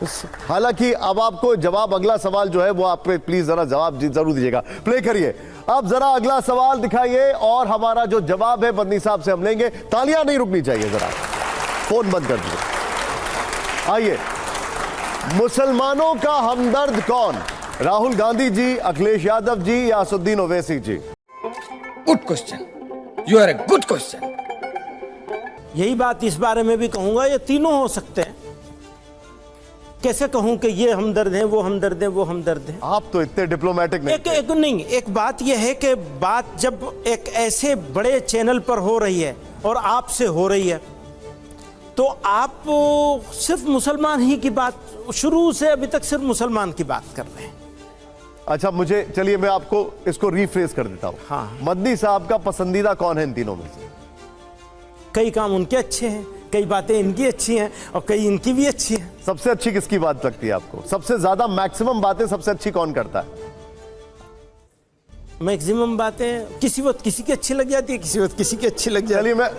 हालांकि अब आपको जवाब, अगला सवाल जो है वो आप पे प्लीज जरा जवाब जरूर दीजिएगा। प्ले करिए अब जरा अगला सवाल दिखाइए और हमारा जो जवाब है मदनी साहब से हम लेंगे। तालियां नहीं रुकनी चाहिए, जरा फोन बंद कर दीजिए। आइए, मुसलमानों का हमदर्द कौन? राहुल गांधी जी, अखिलेश यादव जी या Asaduddin Owaisi ji? Good question, you are a good question. यही बात इस बारे में भी कहूंगा, ये तीनों हो सकते हैं। कैसे कहूं कि ये हमदर्द हैं, वो हमदर्द हैं, वो हमदर्द हैं? आप तो इतने डिप्लोमेटिक नहीं। एक बात यह है कि बात जब एक ऐसे बड़े चैनल पर हो रही है और आपसे हो रही है, तो आप सिर्फ मुसलमान ही की बात, शुरू से अभी तक सिर्फ मुसलमान की बात कर रहे हैं। अच्छा, मुझे चलिए मैं आपको इसको रिफ्रेज कर देता हूं। हाँ। मदनी साहब का पसंदीदा कौन है इन तीनों में से? कई काम उनके अच्छे हैं, कई बातें इनकी अच्छी हैं और कई इनकी भी अच्छी हैं। सबसे अच्छी किसकी बात लगती है आपको? सबसे ज्यादा मैक्सिमम बातें सबसे अच्छी कौन करता है? मैक्सिमम बातें किसी वक्त किसी की अच्छी लग जाती है, किसी वक्त किसी की अच्छी लग जाती है। चलिए मैं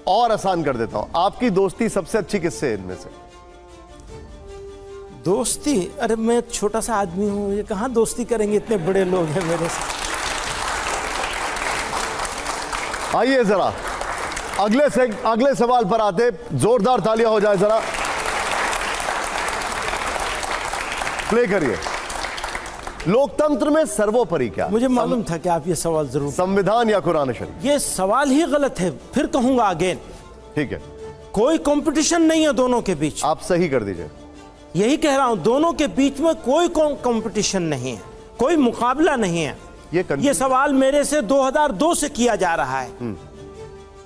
और आसान कर देता हूं, आपकी दोस्ती सबसे अच्छी किससे है इनमें से? दोस्ती? अरे मैं छोटा सा आदमी हूं, ये कहां दोस्ती करेंगे, इतने बड़े लोग हैं मेरे से। आइए जरा अगले सवाल पर आते, जोरदार तालियां हो जाए जरा। प्ले करिए। लोकतंत्र में सर्वोपरि क्या? मुझे मालूम था कि आप ये सवाल जरूर। संविधान या कुरान शरीफ? ये सवाल ही गलत है, फिर कहूंगा अगेन। ठीक है, कोई कंपटीशन नहीं है दोनों के बीच। आप सही कर दीजिए। यही कह रहा हूं, दोनों के बीच में कोई कंपटीशन नहीं है, कोई मुकाबला नहीं है। ये सवाल मेरे से 2002 से किया जा रहा है,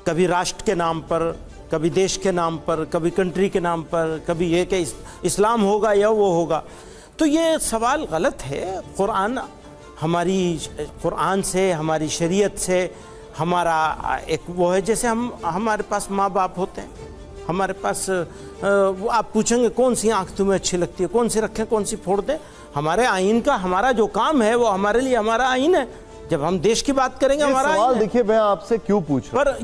कभी राष्ट्र के नाम पर, कभी देश के नाम पर, कभी कंट्री के नाम पर, कभी ये कि इस्लाम होगा या वो होगा। तो ये सवाल गलत है। कुरान से, हमारी शरीयत से हमारा एक वो है, जैसे हमारे पास माँ बाप होते हैं, हमारे पास वो आप पूछेंगे कौन सी आंख तुम्हें अच्छी लगती है, कौन सी रखें, कौन सी फोड़ दें। हमारे आइन का हमारा जो काम है वो हमारे लिए हमारा आइन है। जब हम देश की बात करेंगे, हमारा सवाल देखिए, मैं आपसे क्यों पूछ रहा हूं, पर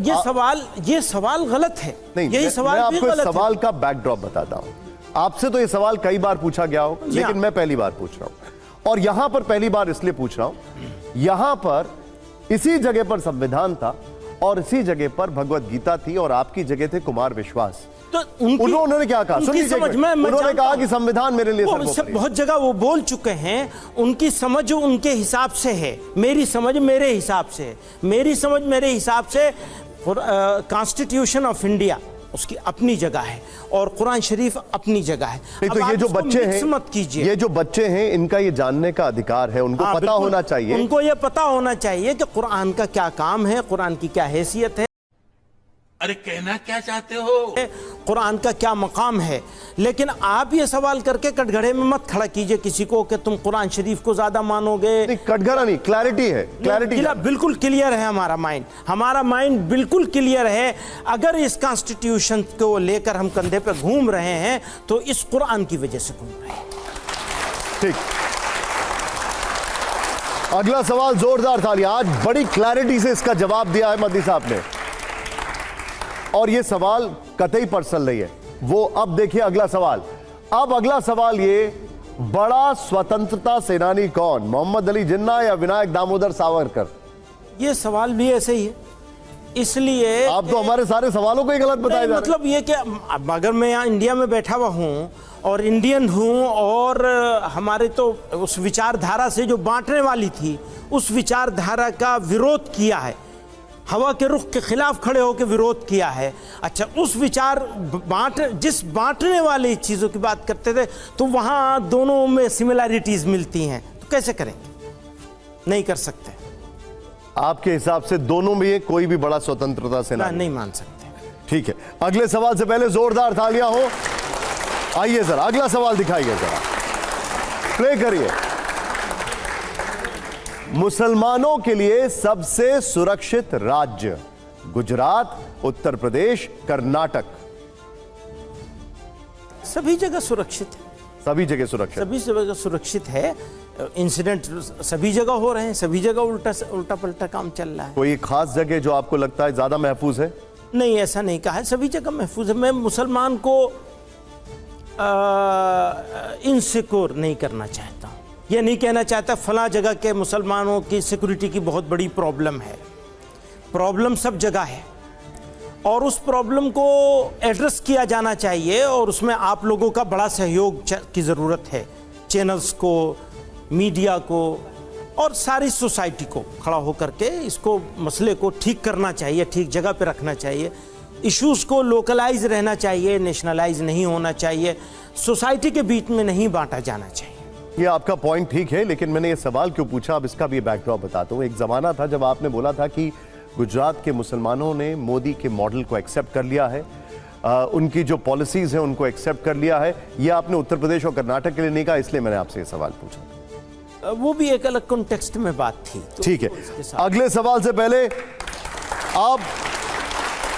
ये सवाल गलत है। नहीं, यही सवाल मैं भी आपको गलत सवाल का बैकड्रॉप बताता हूं। आपसे तो ये सवाल कई बार पूछा गया होगा, लेकिन मैं पहली बार पूछ रहा हूं। और यहां पर पहली बार इसलिए पूछ रहा हूं, यहां पर इसी जगह पर संविधान था और इसी जगह पर भगवत गीता थी और आपकी जगह थे कुमार विश्वास। तो उन्होंने क्या कहा? उन्होंने कहा कि संविधान मेरे लिए सर्वोपरि। बहुत जगह वो बोल चुके हैं, उनकी समझ उनके हिसाब से है, मेरी समझ मेरे हिसाब से है। मेरी समझ मेरे हिसाब से कॉन्स्टिट्यूशन ऑफ इंडिया उसकी अपनी जगह है और कुरान शरीफ अपनी जगह है। नहीं, तो ये जो बच्चे हैं, मत कीजिए, ये जो बच्चे हैं, इनका ये जानने का अधिकार है, उनको पता होना चाहिए। उनको ये पता होना चाहिए कि कुरान का क्या काम है, कुरान की क्या हैसियत है। अरे कहना क्या चाहते हो? कुरान का क्या मकाम है। लेकिन आप ये सवाल करके कटघरे में मत खड़ा कीजिए किसी को कि तुम कुरान शरीफ को ज्यादा मानोगे। नहीं, कटघरा नहीं, क्लैरिटी है। क्लैरिटी बिल्कुल क्लियर है हमारा माइंड बिल्कुल क्लियर है। अगर इस कॉन्स्टिट्यूशन को लेकर हम कंधे पे घूम रहे हैं तो इस कुरान की वजह से घूम रहे हैं। ठीक, अगला सवाल, जोरदार तालियां। आज बड़ी क्लैरिटी से इसका जवाब दिया है मदनी साहब ने, और ये सवाल कतई पर्सनल नहीं है। वो अब देखिए अगला सवाल। अब अगला सवाल ये, बड़ा स्वतंत्रता सेनानी कौन? मोहम्मद अली जिन्ना या विनायक दामोदर सावरकर? ये सवाल भी ऐसे ही है, इसलिए आप तो हमारे सारे सवालों को ही गलत बताए जा रहे हैं। मतलब ये कि अगर मैं यहाँ इंडिया में बैठा हुआ हूँ और इंडियन हूँ और हमारे तो उस विचारधारा से जो बांटने वाली थी, उस विचारधारा का विरोध किया है, हवा के रुख के खिलाफ खड़े होकर विरोध किया है। अच्छा, उस विचार जिस बांटने वाली चीज़ों की बात करते थे, तो वहाँ दोनों में सिमिलैरिटीज मिलती हैं, तो कैसे करेंगे? नहीं कर सकते। आपके हिसाब से दोनों में कोई भी बड़ा स्वतंत्रता सेनानी नहीं मान सकते। ठीक है, अगले सवाल से पहले जोरदार तालियां हो। आइए जरा अगला सवाल दिखाइए, जरा प्ले करिए। मुसलमानों के लिए सबसे सुरक्षित राज्य? गुजरात, उत्तर प्रदेश, कर्नाटक? सभी जगह सुरक्षित है। सभी जगह सुरक्षित, सभी जगह सुरक्षित है। इंसिडेंट सभी जगह हो रहे हैं, सभी जगह उल्टा पलटा काम चल रहा है। कोई खास जगह जो आपको लगता है ज्यादा महफूज है? नहीं, ऐसा नहीं कहा है, सभी जगह महफूज है। मैं मुसलमान को इनसिक्योर नहीं करना चाहता हूँ। यह नहीं कहना चाहता फला जगह के मुसलमानों की सिक्योरिटी की बहुत बड़ी प्रॉब्लम है। प्रॉब्लम सब जगह है और उस प्रॉब्लम को एड्रेस किया जाना चाहिए और उसमें आप लोगों का बड़ा सहयोग की ज़रूरत है। चैनल्स को, मीडिया को और सारी सोसाइटी को खड़ा होकर के इसको मसले को ठीक करना चाहिए, ठीक जगह पे रखना चाहिए। इश्यूज़ को लोकलाइज रहना चाहिए, नेशनलाइज नहीं होना चाहिए, सोसाइटी के बीच में नहीं बांटा जाना चाहिए। ये आपका पॉइंट ठीक है, लेकिन मैंने ये सवाल क्यों पूछा, अब इसका भी बैकड्रॉप बताता हूँ। एक जमाना था जब आपने बोला था कि गुजरात के मुसलमानों ने मोदी के मॉडल को एक्सेप्ट कर लिया है, उनकी जो पॉलिसीज हैं उनको एक्सेप्ट कर लिया है। ये आपने उत्तर प्रदेश और कर्नाटक के लिए नहीं कहा, इसलिए मैंने आपसे ये सवाल पूछा। वो भी एक अलग कॉन्टेक्स्ट में बात थी। तो ठीक है, अगले सवाल से पहले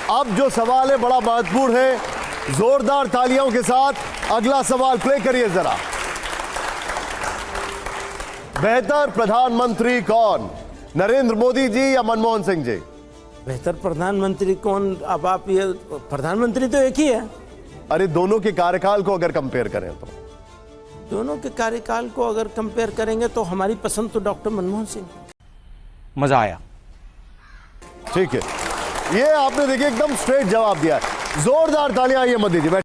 अब जो सवाल है बड़ा महत्वपूर्ण है। जोरदार तालियों के साथ अगला सवाल प्ले करिए जरा। बेहतर प्रधानमंत्री कौन, नरेंद्र मोदी जी या मनमोहन सिंह जी? बेहतर प्रधानमंत्री कौन? अब आप ये, प्रधानमंत्री तो एक ही है। अरे दोनों के कार्यकाल को अगर कंपेयर करें तो, दोनों के कार्यकाल को अगर कंपेयर करेंगे तो हमारी पसंद तो डॉक्टर मनमोहन सिंह। मजा आया। ठीक है, ये आपने देखिए एकदम स्ट्रेट जवाब दिया है। जोरदार तालियां ये मत दीजिए।